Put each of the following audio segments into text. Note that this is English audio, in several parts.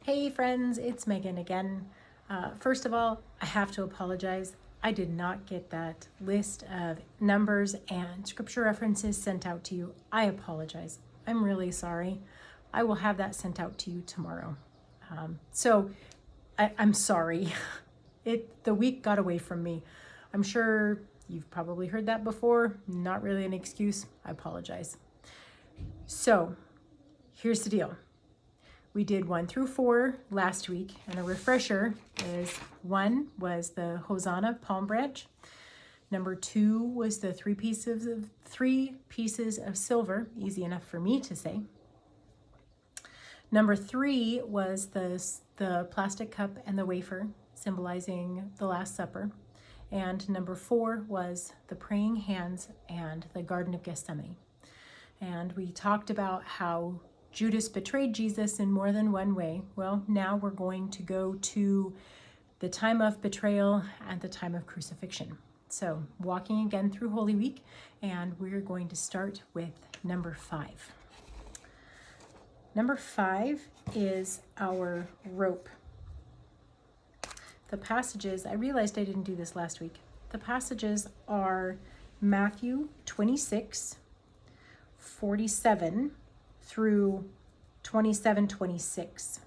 Hey friends, it's Megan again. First of all, I have to apologize. I did not get that list of numbers and scripture references sent out to you. I apologize. I'm really sorry. I will have that sent out to you tomorrow. I'm sorry. The week got away from me. I'm sure you've probably heard that before. Not really an excuse. I apologize. So here's the deal. We did 1 through 4 last week, and a refresher is 1 was the Hosanna palm branch. Number 2 was the three pieces of silver, easy enough for me to say. Number 3 was the plastic cup and the wafer, symbolizing the Last Supper. And number 4 was the praying hands and the Garden of Gethsemane. And we talked about how Judas betrayed Jesus in more than one way. Well, now we're going to go to the time of betrayal and the time of crucifixion. So, walking again through Holy Week, and we're going to start with number 5. Number 5 is our rope. The passages, I realized I didn't do this last week. The passages are Matthew 26:47 through 27:26.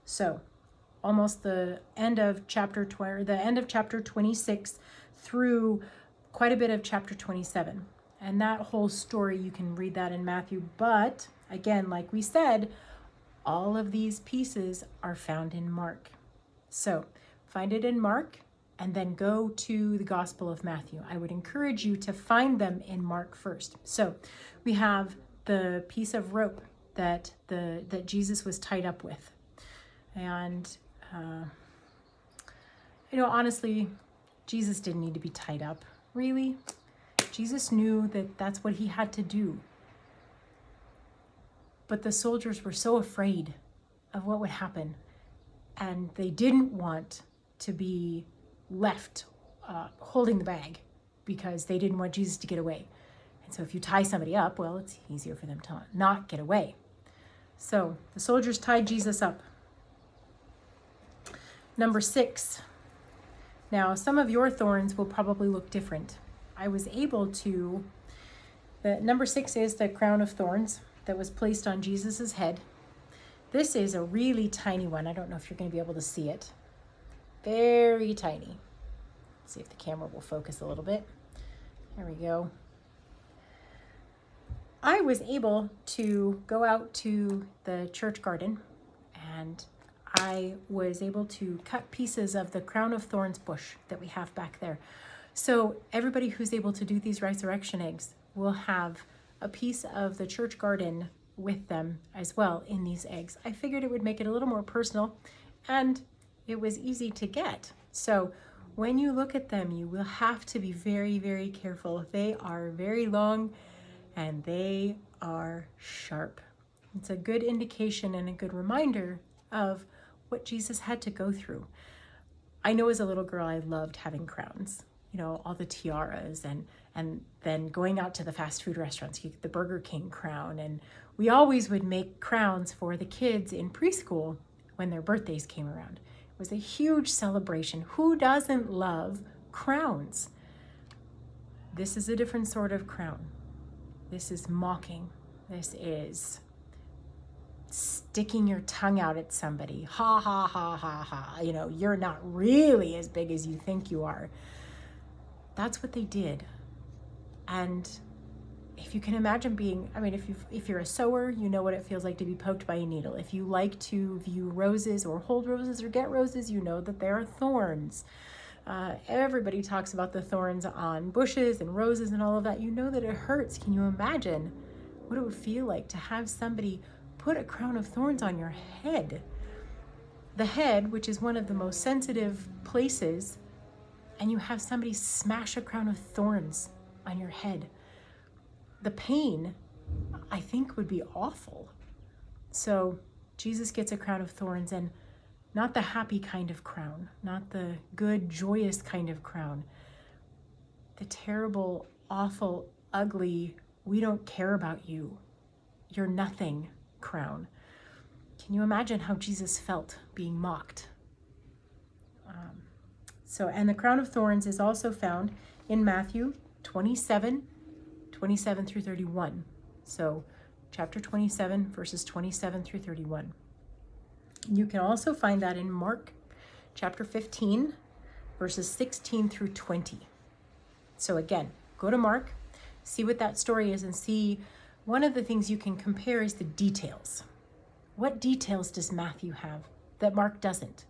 So almost the end of chapter 26 through quite a bit of chapter 27. And that whole story, you can read that in Matthew. But again, like we said, all of these pieces are found in Mark. So find it in Mark and then go to the Gospel of Matthew. I would encourage you to find them in Mark first. So we have the piece of rope that Jesus was tied up with. And, honestly, Jesus didn't need to be tied up. Really? Jesus knew that that's what he had to do. But the soldiers were so afraid of what would happen. And they didn't want to be left holding the bag because they didn't want Jesus to get away. And so if you tie somebody up, well, it's easier for them to not get away. So the soldiers tied Jesus up. Number 6. Now, some of your thorns will probably look different. I was able to, number 6 is the crown of thorns that was placed on Jesus's head. This is a really tiny one. I don't know if you're going to be able to see it. Very tiny. Let's see if the camera will focus a little bit. There we go. I was able to go out to the church garden, and I was able to cut pieces of the crown of thorns bush that we have back there. So everybody who's able to do these resurrection eggs will have a piece of the church garden with them as well in these eggs. I figured it would make it a little more personal, and it was easy to get. So when you look at them, you will have to be very, very careful. They are very long and they are sharp. It's a good indication and a good reminder of what Jesus had to go through. I know as a little girl, I loved having crowns, all the tiaras and then going out to the fast food restaurants, you get the Burger King crown. And we always would make crowns for the kids in preschool when their birthdays came around. It was a huge celebration. Who doesn't love crowns? This is a different sort of crown. This is mocking. This is sticking your tongue out at somebody. Ha, ha, ha, ha, ha. You're not really as big as you think you are. That's what they did. And if you can imagine if you're a sewer, you know what it feels like to be poked by a needle. If you like to view roses or hold roses or get roses, you know that there are thorns. Everybody talks about the thorns on bushes and roses and all of that. You know that it hurts. Can you imagine what it would feel like to have somebody put a crown of thorns on your head? The head, which is one of the most sensitive places, and you have somebody smash a crown of thorns on your head. The pain, I think, would be awful. So Jesus gets a crown of thorns, and not the happy kind of crown, not the good, joyous kind of crown. The terrible, awful, ugly, we don't care about you, you're nothing crown. Can you imagine how Jesus felt being mocked? And the crown of thorns is also found in Matthew 27 through 31. So chapter 27, verses 27 through 31. You can also find that in Mark chapter 15, verses 16 through 20. So again, go to Mark, see what that story is, and see one of the things you can compare is the details. What details does Matthew have that Mark doesn't?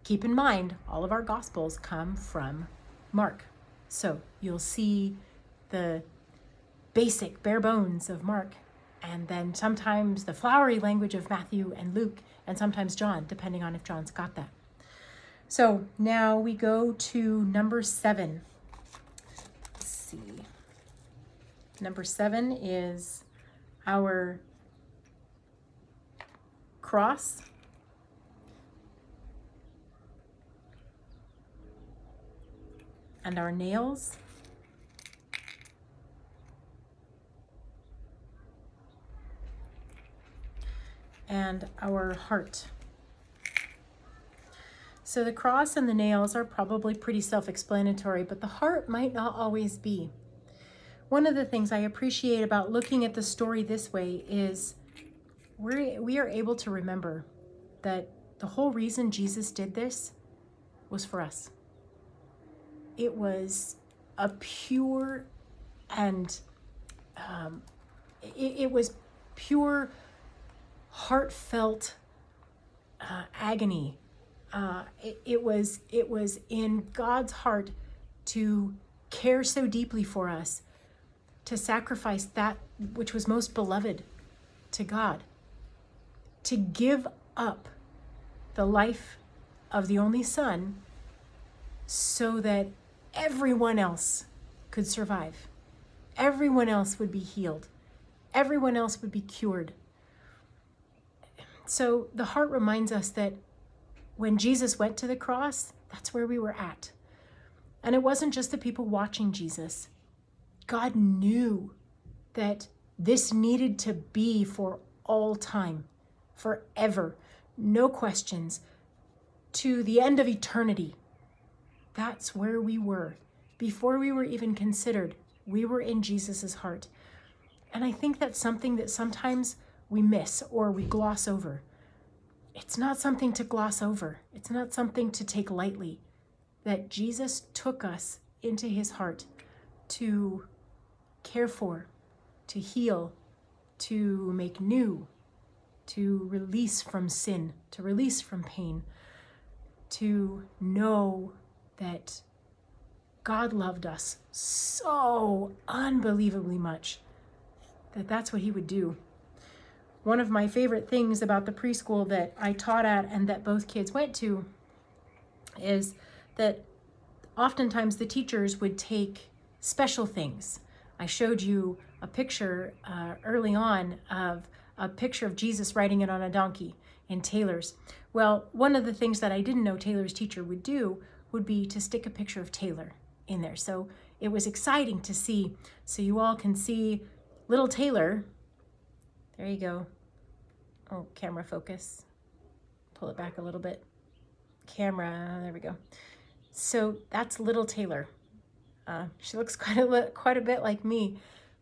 Keep in mind, all of our Gospels come from Mark. So you'll see the basic bare bones of Mark, and then sometimes the flowery language of Matthew and Luke, and sometimes John, depending on if John's got that. So now we go to number 7. Let's see. Number 7 is our cross. And our nails. And our heart. So the cross and the nails are probably pretty self-explanatory, but the heart might not always be. One of the things I appreciate about looking at the story this way is we are able to remember that the whole reason Jesus did this was for us. It was a pure and it was pure, heartfelt agony. It was in God's heart to care so deeply for us, to sacrifice that which was most beloved to God, to give up the life of the only Son so that everyone else could survive. Everyone else would be healed. Everyone else would be cured. So the heart reminds us that when Jesus went to the cross, that's where we were at. And it wasn't just the people watching Jesus. God knew that this needed to be for all time, forever, no questions, to the end of eternity. That's where we were. Before we were even considered, we were in Jesus's heart. And I think that's something that sometimes we miss or we gloss over. It's not something to gloss over. It's not something to take lightly. That Jesus took us into his heart to care for, to heal, to make new, to release from sin, to release from pain, to know that God loved us so unbelievably much that that's what he would do. One of my favorite things about the preschool that I taught at and that both kids went to is that oftentimes the teachers would take special things. I showed you a picture early on of a picture of Jesus riding it on a donkey in Taylor's. Well, one of the things that I didn't know Taylor's teacher would do would be to stick a picture of Taylor in there. So it was exciting to see. So you all can see little Taylor. There you go. Oh, camera focus. Pull it back a little bit. Camera, there we go. So that's little Taylor. She looks quite a bit like me,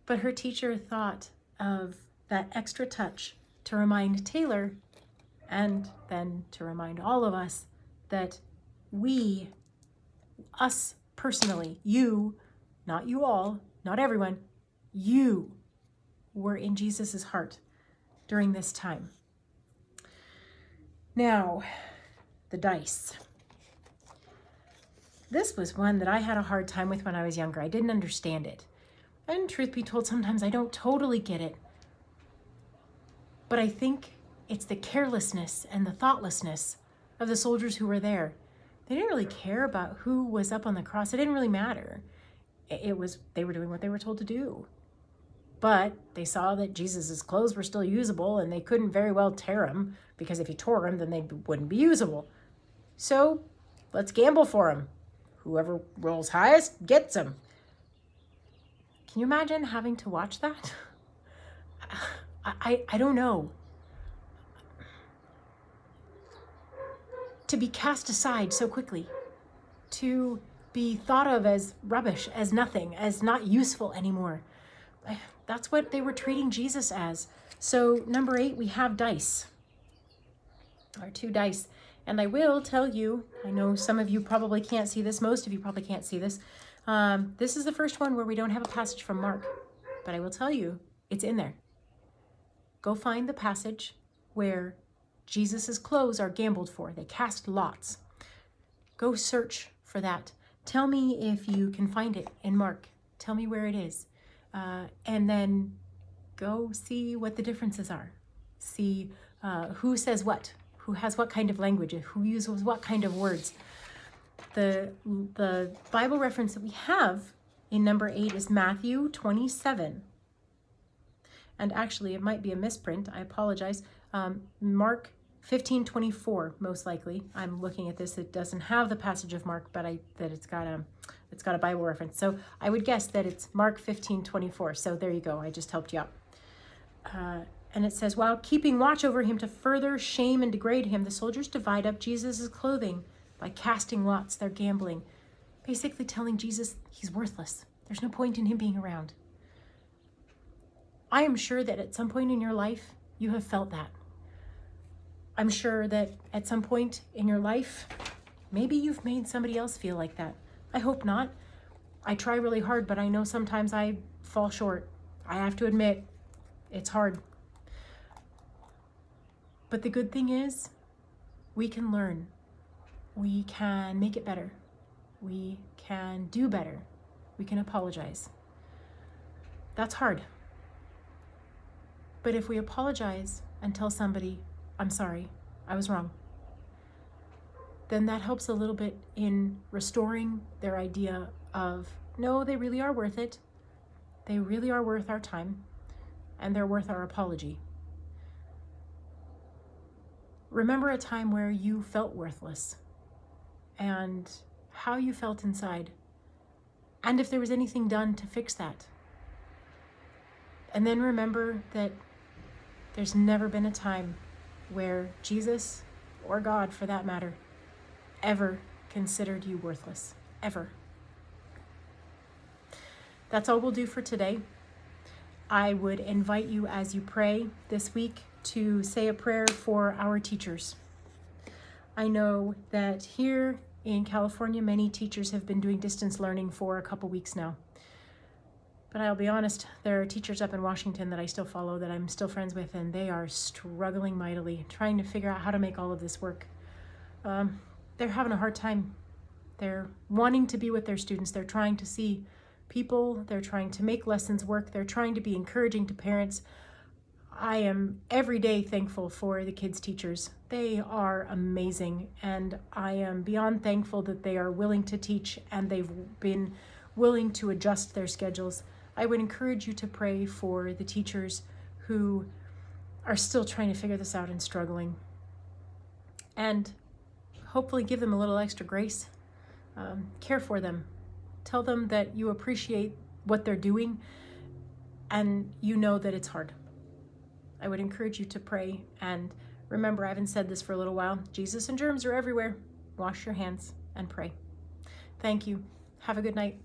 but her teacher thought of that extra touch to remind Taylor and then to remind all of us that we, us personally, you, not you all, not everyone, you were in Jesus's heart during this time. Now, the dice. This was one that I had a hard time with when I was younger. I didn't understand it. And truth be told, sometimes I don't totally get it. But I think it's the carelessness and the thoughtlessness of the soldiers who were there. They didn't really care about who was up on the cross. It didn't really matter. They were doing what they were told to do. But they saw that Jesus's clothes were still usable and they couldn't very well tear them, because if you tore them, then they wouldn't be usable. So let's gamble for them. Whoever rolls highest gets them. Can you imagine having to watch that? I don't know. to be cast aside so quickly, to be thought of as rubbish, as nothing, as not useful anymore. That's what they were treating Jesus as. So number 8, we have dice, our 2 dice. And I will tell you, I know some of you probably can't see this, most of you probably can't see this. This is the first one where we don't have a passage from Mark, but I will tell you, it's in there. Go find the passage where Jesus's clothes are gambled for. They cast lots. Go search for that. Tell me if you can find it in Mark. Tell me where it is. And then go see what the differences are. See who says what, who has what kind of language, who uses what kind of words. The Bible reference that we have in number 8 is Matthew 27. And actually, it might be a misprint. I apologize. Mark 15:24, most likely. I'm looking at this. It doesn't have the passage of Mark, but it's got a Bible reference. So I would guess that it's Mark 15:24. So there you go. I just helped you out. And it says, while keeping watch over him to further shame and degrade him, the soldiers divide up Jesus' clothing by casting lots. They're gambling, basically telling Jesus he's worthless. There's no point in him being around. I am sure that at some point in your life, you have felt that. I'm sure that at some point in your life, maybe you've made somebody else feel like that. I hope not. I try really hard, but I know sometimes I fall short. I have to admit, it's hard. But the good thing is, we can learn. We can make it better. We can do better. We can apologize. That's hard. But if we apologize and tell somebody, I'm sorry, I was wrong, then that helps a little bit in restoring their idea of, no, they really are worth it. They really are worth our time, and they're worth our apology. Remember a time where you felt worthless and how you felt inside, and if there was anything done to fix that. And then remember that there's never been a time where Jesus, or God for that matter, ever considered you worthless. Ever. That's all we'll do for today. I would invite you as you pray this week to say a prayer for our teachers. I know that here in California, many teachers have been doing distance learning for a couple weeks now. But I'll be honest, there are teachers up in Washington that I still follow, that I'm still friends with, and they are struggling mightily, trying to figure out how to make all of this work. They're having a hard time. They're wanting to be with their students. They're trying to see people. They're trying to make lessons work. They're trying to be encouraging to parents. I am every day thankful for the kids' teachers. They are amazing, and I am beyond thankful that they are willing to teach and they've been willing to adjust their schedules. I would encourage you to pray for the teachers who are still trying to figure this out and struggling. And hopefully give them a little extra grace. Care for them. Tell them that you appreciate what they're doing and you know that it's hard. I would encourage you to pray, and remember, I haven't said this for a little while, Jesus and germs are everywhere. Wash your hands and pray. Thank you. Have a good night.